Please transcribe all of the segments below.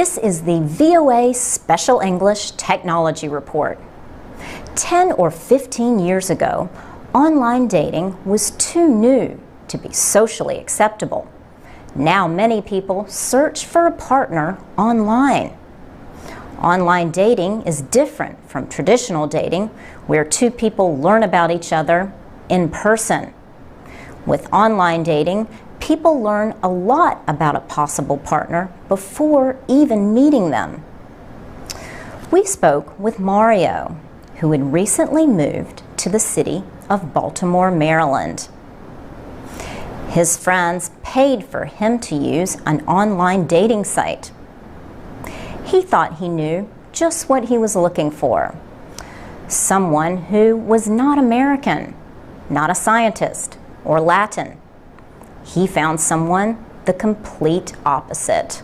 This is the VOA Special English Technology Report. 10 or 15 years ago, online dating was too new to be socially acceptable. Now many people search for a partner online. Online dating is different from traditional dating, where two people learn about each other in person. With online dating, people learn a lot about a possible partner before even meeting them. We spoke with Mario, who had recently moved to the city of Baltimore, Maryland. His friends paid for him to use an online dating site. He thought he knew just what he was looking for. Someone who was not American, not a scientist or Latin. He found someone the complete opposite.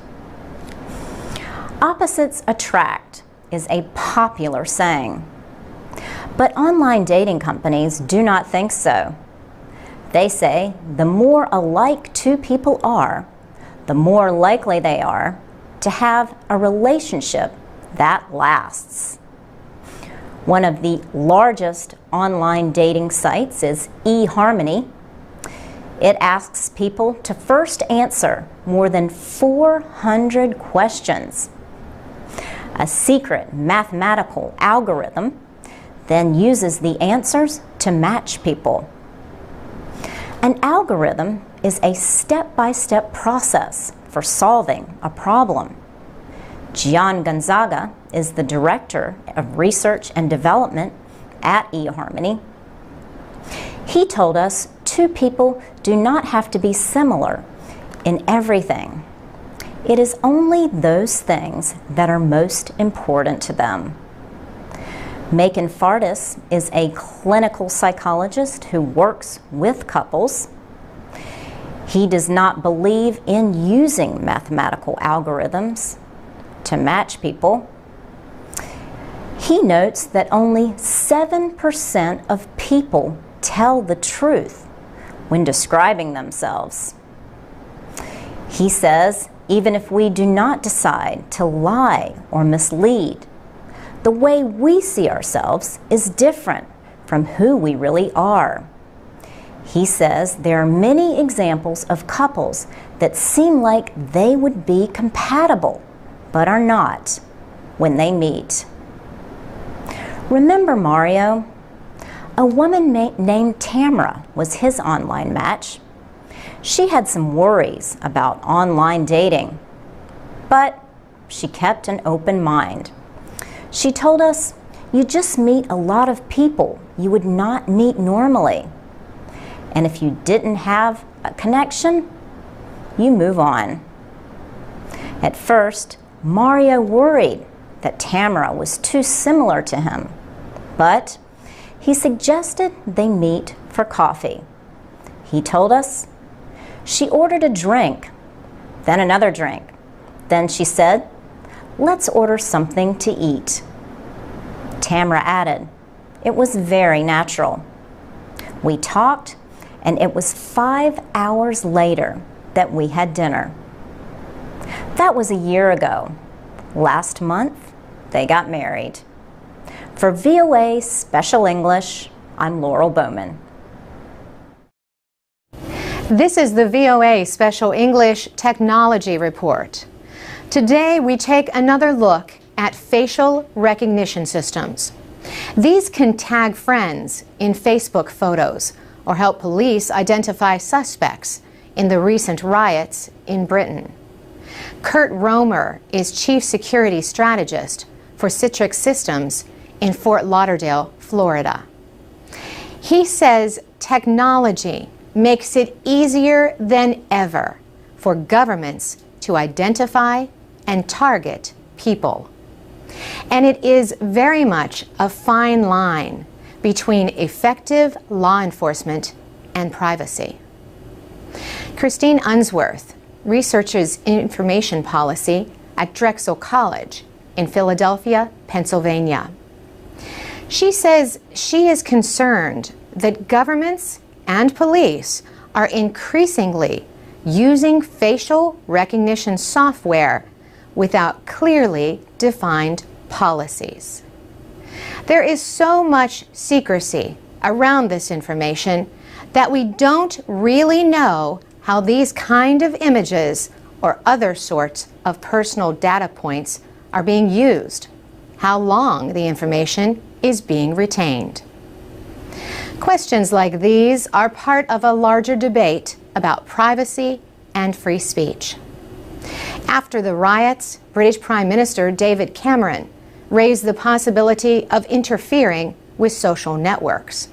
Opposites attract is a popular saying. But online dating companies do not think so. They say the more alike two people are, the more likely they are to have a relationship that lasts. One of the largest online dating sites is eHarmony. It asks people to first answer more than 400 questions. A secret mathematical algorithm then uses the answers to match people. An algorithm is a step-by-step process for solving a problem. Gian Gonzaga is the Director of Research and Development at eHarmony. He told us two people do not have to be similar in everything. It is only those things that are most important to them. Macon Fardis is a clinical psychologist who works with couples. He does not believe in using mathematical algorithms to match people. He notes that only 7% of people tell the truth when describing themselves. He says, even if we do not decide to lie or mislead, the way we see ourselves is different from who we really are. He says there are many examples of couples that seem like they would be compatible, but are not when they meet. Remember Mario? A woman named Tamara was his online match. She had some worries about online dating, but she kept an open mind. She told us, you just meet a lot of people you would not meet normally. And if you didn't have a connection, you move on. At first, Mario worried that Tamara was too similar to him, but he suggested they meet for coffee. He told us, she ordered a drink, then another drink. Then she said, let's order something to eat. Tamara added, it was very natural. We talked, and it was 5 hours later that we had dinner. That was a year ago. Last month, they got married. For VOA Special English, I'm Laurel Bowman. This is the VOA Special English Technology Report. Today we take another look at facial recognition systems. These can tag friends in Facebook photos or help police identify suspects in the recent riots in Britain. Kurt Romer is Chief Security Strategist for Citrix Systems in Fort Lauderdale, Florida. He says technology makes it easier than ever for governments to identify and target people. And it is very much a fine line between effective law enforcement and privacy. Christine Unsworth researches information policy at Drexel College in Philadelphia, Pennsylvania. She says she is concerned that governments and police are increasingly using facial recognition software without clearly defined policies. There is so much secrecy around this information that we don't really know how these kind of images or other sorts of personal data points are being used, how long the information is being retained. Questions like these are part of a larger debate about privacy and free speech. After the riots, British Prime Minister David Cameron raised the possibility of interfering with social networks.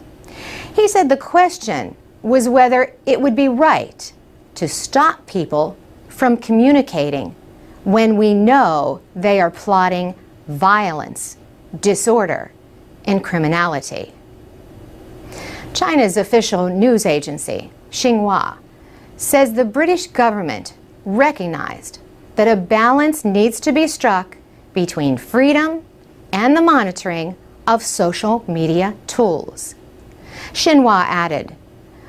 He said the question was whether it would be right to stop people from communicating when we know they are plotting violence, disorder, and criminality. China's official news agency, Xinhua, says the British government recognized that a balance needs to be struck between freedom and the monitoring of social media tools. Xinhua added,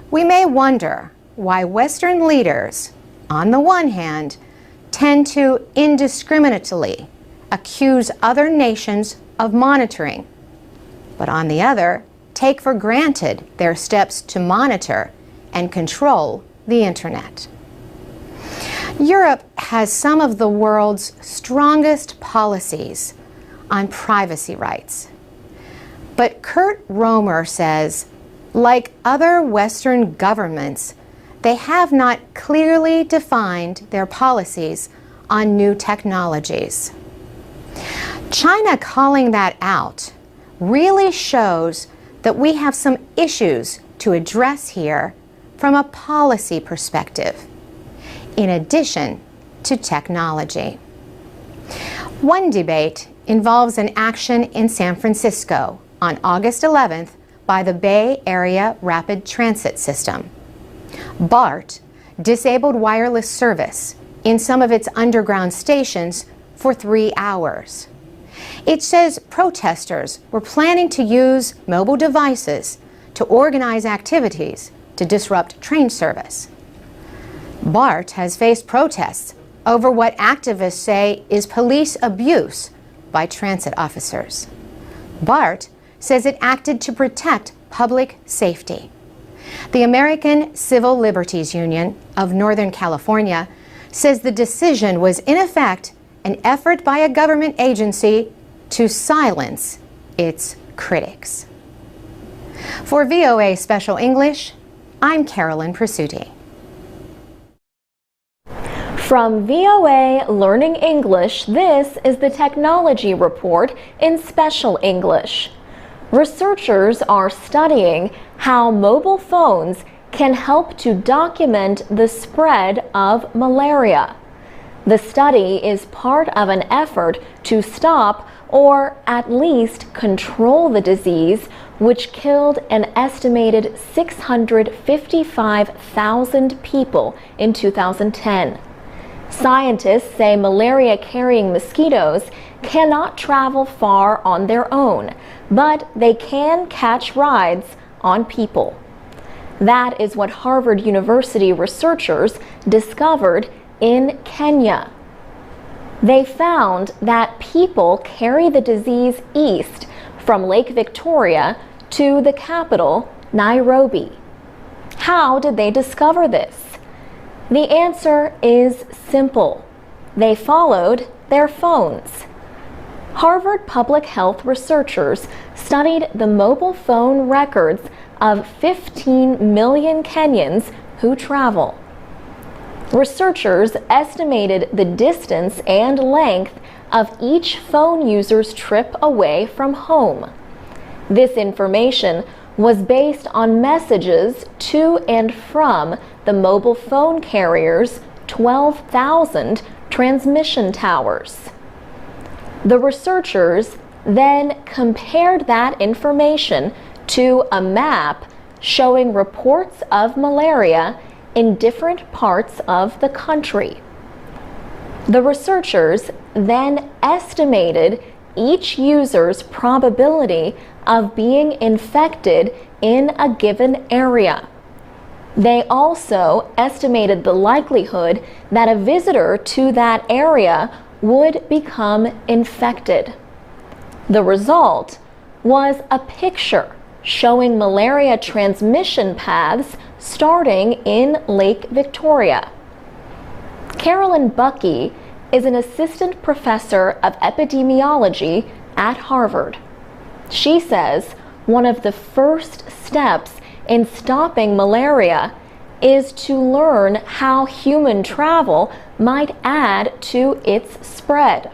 "We may wonder why Western leaders, on the one hand, tend to indiscriminately accuse other nations of monitoring, but on the other, take for granted their steps to monitor and control the Internet." Europe has some of the world's strongest policies on privacy rights. But Kurt Romer says, like other Western governments, they have not clearly defined their policies on new technologies. China calling that out really shows that we have some issues to address here from a policy perspective, in addition to technology. One debate involves an action in San Francisco on August 11th by the Bay Area Rapid Transit System. BART disabled wireless service in some of its underground stations for 3 hours. It says protesters were planning to use mobile devices to organize activities to disrupt train service. BART has faced protests over what activists say is police abuse by transit officers. BART says it acted to protect public safety. The American Civil Liberties Union of Northern California says the decision was in effect an effort by a government agency to silence its critics. For VOA Special English, I'm Carolyn Presutti. From VOA Learning English, this is the Technology Report in Special English. Researchers are studying how mobile phones can help to document the spread of malaria. The study is part of an effort to stop or at least control the disease, which killed an estimated 655,000 people in 2010. Scientists say malaria-carrying mosquitoes cannot travel far on their own, but they can catch rides on people. That is what Harvard University researchers discovered in Kenya. They found that people carry the disease east from Lake Victoria to the capital, Nairobi. How did they discover this? The answer is simple. They followed their phones. Harvard public health researchers studied the mobile phone records of 15 million Kenyans who travel. Researchers estimated the distance and length of each phone user's trip away from home. This information was based on messages to and from the mobile phone carrier's 12,000 transmission towers. The researchers then compared that information to a map showing reports of malaria in different parts of the country. The researchers then estimated each user's probability of being infected in a given area. They also estimated the likelihood that a visitor to that area would become infected. The result was a picture showing malaria transmission paths starting in Lake Victoria. Carolyn Buckey is an assistant professor of epidemiology at Harvard. She says one of the first steps in stopping malaria is to learn how human travel might add to its spread.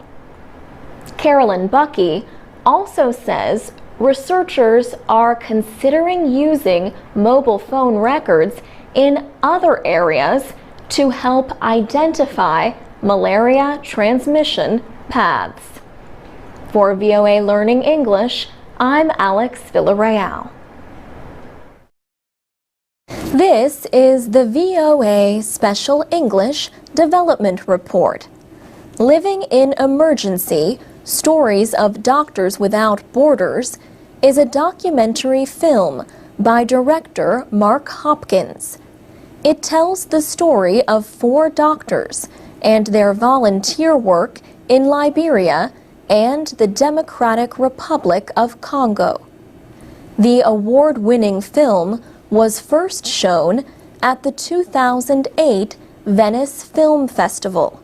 Carolyn Buckey also says researchers are considering using mobile phone records in other areas to help identify malaria transmission paths. For VOA Learning English, I'm Alex Villarreal. This is the VOA Special English Development Report. Living in Emergency: Stories of Doctors Without Borders is a documentary film by director Mark Hopkins. It tells the story of 4 doctors and their volunteer work in Liberia and the Democratic Republic of Congo. The award-winning film was first shown at the 2008 Venice Film Festival.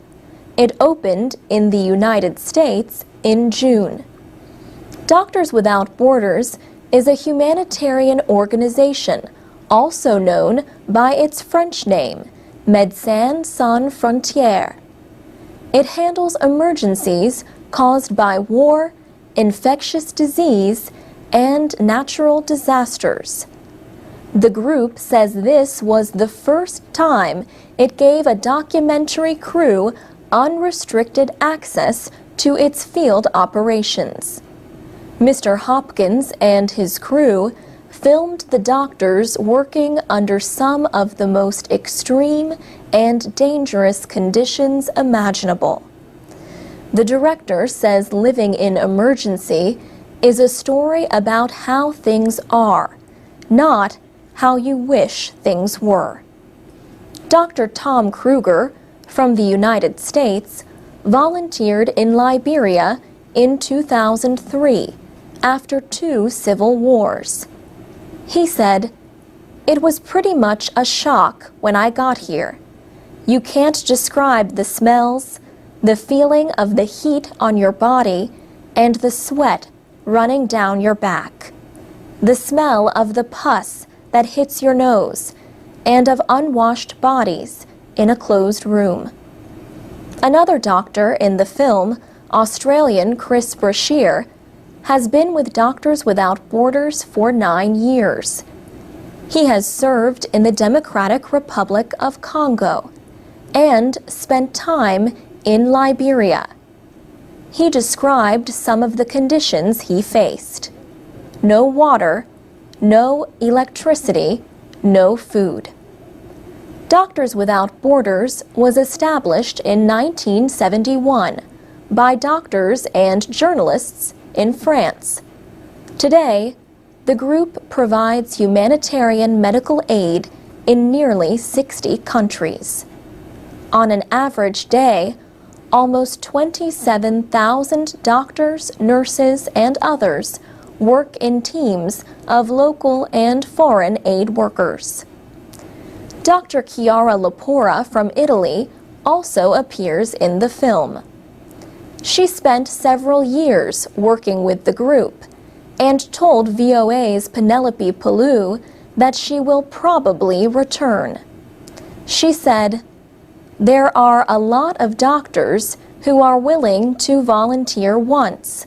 It opened in the United States in June. Doctors Without Borders is a humanitarian organization, also known by its French name, Médecins Sans Frontières. It handles emergencies caused by war, infectious disease, and natural disasters. The group says this was the first time it gave a documentary crew unrestricted access to its field operations. Mr. Hopkins and his crew filmed the doctors working under some of the most extreme and dangerous conditions imaginable. The director says Living in Emergency is a story about how things are, not how you wish things were. Dr. Tom Kruger, from the United States, volunteered in Liberia in 2003 after 2 civil wars. He said, "It was pretty much a shock when I got here. You can't describe the smells, the feeling of the heat on your body, and the sweat running down your back. The smell of the pus that hits your nose, and of unwashed bodies in a closed room." Another doctor in the film, Australian Chris Brashear, has been with Doctors Without Borders for 9 years. He has served in the Democratic Republic of Congo and spent time in Liberia. He described some of the conditions he faced: no water, no electricity, no food. Doctors Without Borders was established in 1971 by doctors and journalists in France. Today, the group provides humanitarian medical aid in nearly 60 countries. On an average day, almost 27,000 doctors, nurses, and others work in teams of local and foreign aid workers. Dr. Chiara Lapora from Italy also appears in the film. She spent several years working with the group and told VOA's Penelope Palou that she will probably return. She said, "There are a lot of doctors who are willing to volunteer once,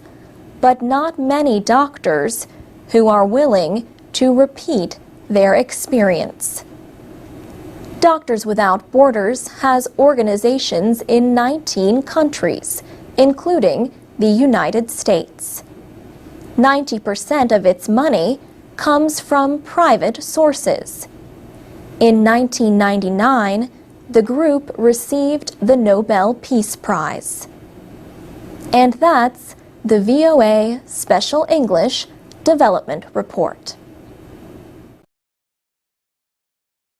but not many doctors who are willing to repeat their experience." Doctors Without Borders has organizations in 19 countries, including the United States. 90% of its money comes from private sources. In 1999, the group received the Nobel Peace Prize. And that's the VOA Special English Development Report.